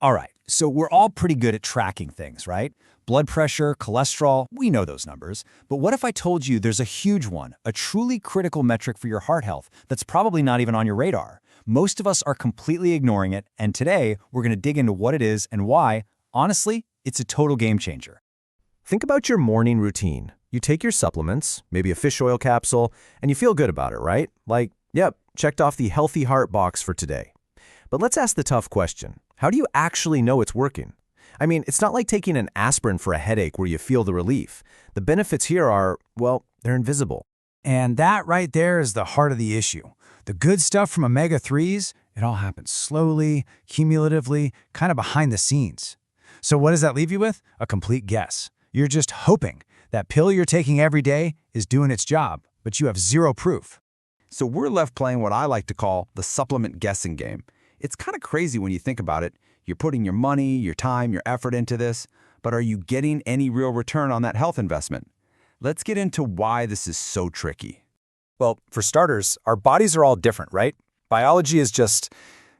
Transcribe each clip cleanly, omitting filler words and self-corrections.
All right, so we're all pretty good at tracking things, right? Blood pressure, cholesterol, we know those numbers. But what if I told you there's a huge one, a truly critical metric for your heart health that's probably not even on your radar? Most of us are completely ignoring it, and today we're going to dig into what it is and why. Honestly, it's a total game changer. Think about your morning routine. You take your supplements, maybe a fish oil capsule, and you feel good about it, right? Like, yep, checked off the healthy heart box for today. But let's ask the tough question. How do you actually know it's working? I mean, it's not like taking an aspirin for a headache where you feel the relief. The benefits here are, well, they're invisible. And that right there is the heart of the issue. The good stuff from omega-3s, it all happens slowly, cumulatively, kind of behind the scenes. So what does that leave you with? A complete guess. You're just hoping that pill you're taking every day is doing its job, but you have zero proof. So we're left playing what I like to call the supplement guessing game. It's kind of crazy when you think about it. You're putting your money, your time, your effort into this, but are you getting any real return on that health investment? Let's get into why this is so tricky. Well, for starters, our bodies are all different, right? Biology is just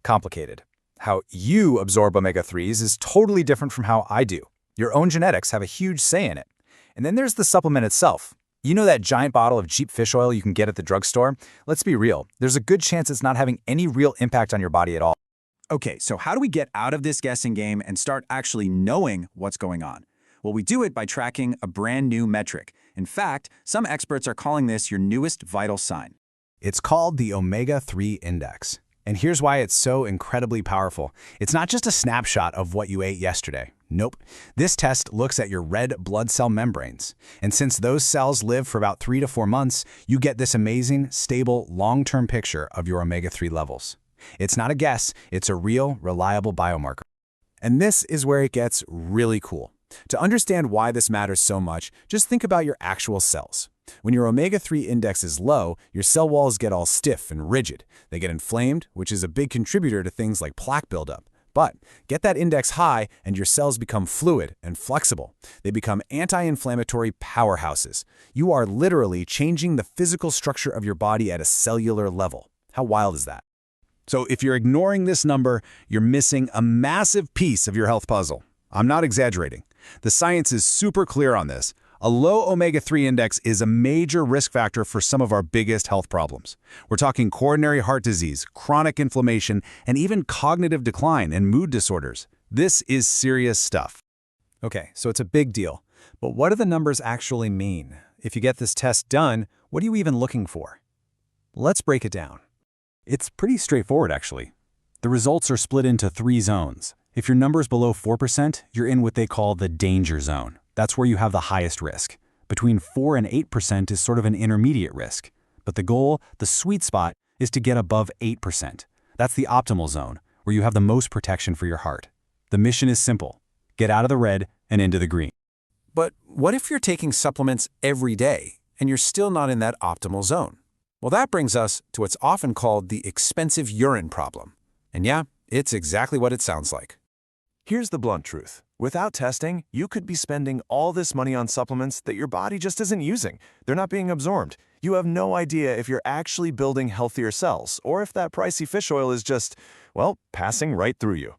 complicated. How you absorb omega-3s is totally different from how I do. Your own genetics have a huge say in it. And then there's the supplement itself. You know that giant bottle of cheap fish oil you can get at the drugstore? Let's be real. There's a good chance it's not having any real impact on your body at all. Okay, so how do we get out of this guessing game and start actually knowing what's going on? Well, we do it by tracking a brand new metric. In fact, some experts are calling this your newest vital sign. It's called the Omega-3 Index. And here's why it's so incredibly powerful. It's not just a snapshot of what you ate yesterday. Nope. This test looks at your red blood cell membranes. And since those cells live for about 3 to 4 months, you get this amazing, stable, long-term picture of your omega-3 levels. It's not a guess, it's a real, reliable biomarker. And this is where it gets really cool. To understand why this matters so much, just think about your actual cells. When your omega-3 index is low, your cell walls get all stiff and rigid. They get inflamed, which is a big contributor to things like plaque buildup. But get that index high and your cells become fluid and flexible. They become anti-inflammatory powerhouses. You are literally changing the physical structure of your body at a cellular level. How wild is that? So if you're ignoring this number, you're missing a massive piece of your health puzzle. I'm not exaggerating. The science is super clear on this. A low omega-3 index is a major risk factor for some of our biggest health problems. We're talking coronary heart disease, chronic inflammation, and even cognitive decline and mood disorders. This is serious stuff. Okay, so it's a big deal. But what do the numbers actually mean? If you get this test done, what are you even looking for? Let's break it down. It's pretty straightforward, actually. The results are split into 3 zones. If your number's below 4%, you're in what they call the danger zone. That's where you have the highest risk. Between 4 and 8% is sort of an intermediate risk. But the goal, the sweet spot, is to get above 8%. That's the optimal zone, where you have the most protection for your heart. The mission is simple. Get out of the red and into the green. But what if you're taking supplements every day and you're still not in that optimal zone? Well, that brings us to what's often called the expensive urine problem. And yeah, it's exactly what it sounds like. Here's the blunt truth. Without testing, you could be spending all this money on supplements that your body just isn't using. They're not being absorbed. You have no idea if you're actually building healthier cells, or if that pricey fish oil is just, well, passing right through you.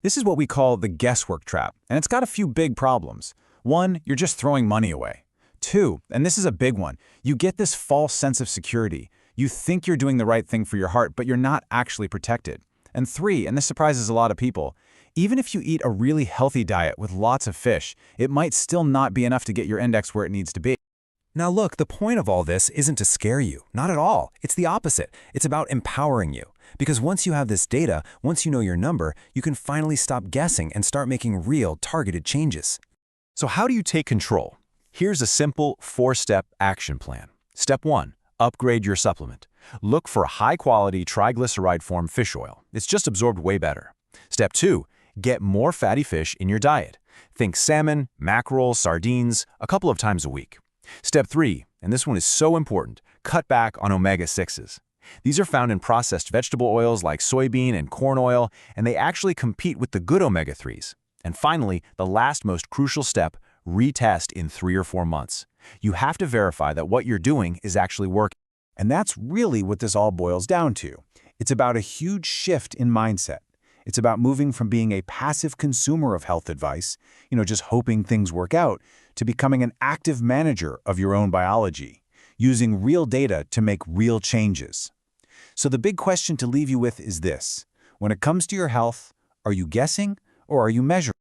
This is what we call the guesswork trap, and it's got a few big problems. 1, you're just throwing money away. 2, and this is a big one, you get this false sense of security. You think you're doing the right thing for your heart, but you're not actually protected. And 3, and this surprises a lot of people, even if you eat a really healthy diet with lots of fish, it might still not be enough to get your index where it needs to be. Now look, the point of all this isn't to scare you. Not at all. It's the opposite. It's about empowering you. Because once you have this data, once you know your number, you can finally stop guessing and start making real, targeted changes. So how do you take control? Here's a simple 4-step action plan. Step 1. Upgrade your supplement. Look for high-quality triglyceride-form fish oil. It's just absorbed way better. Step 2. Get more fatty fish in your diet. Think salmon, mackerel, sardines, a couple of times a week. Step 3, and this one is so important, cut back on omega-6s. These are found in processed vegetable oils like soybean and corn oil, and they actually compete with the good omega-3s. And finally, the last most crucial step, retest in 3 or 4 months. You have to verify that what you're doing is actually working. And that's really what this all boils down to. It's about a huge shift in mindset. It's about moving from being a passive consumer of health advice, just hoping things work out, to becoming an active manager of your own biology, using real data to make real changes. So the big question to leave you with is this. When it comes to your health, are you guessing or are you measuring?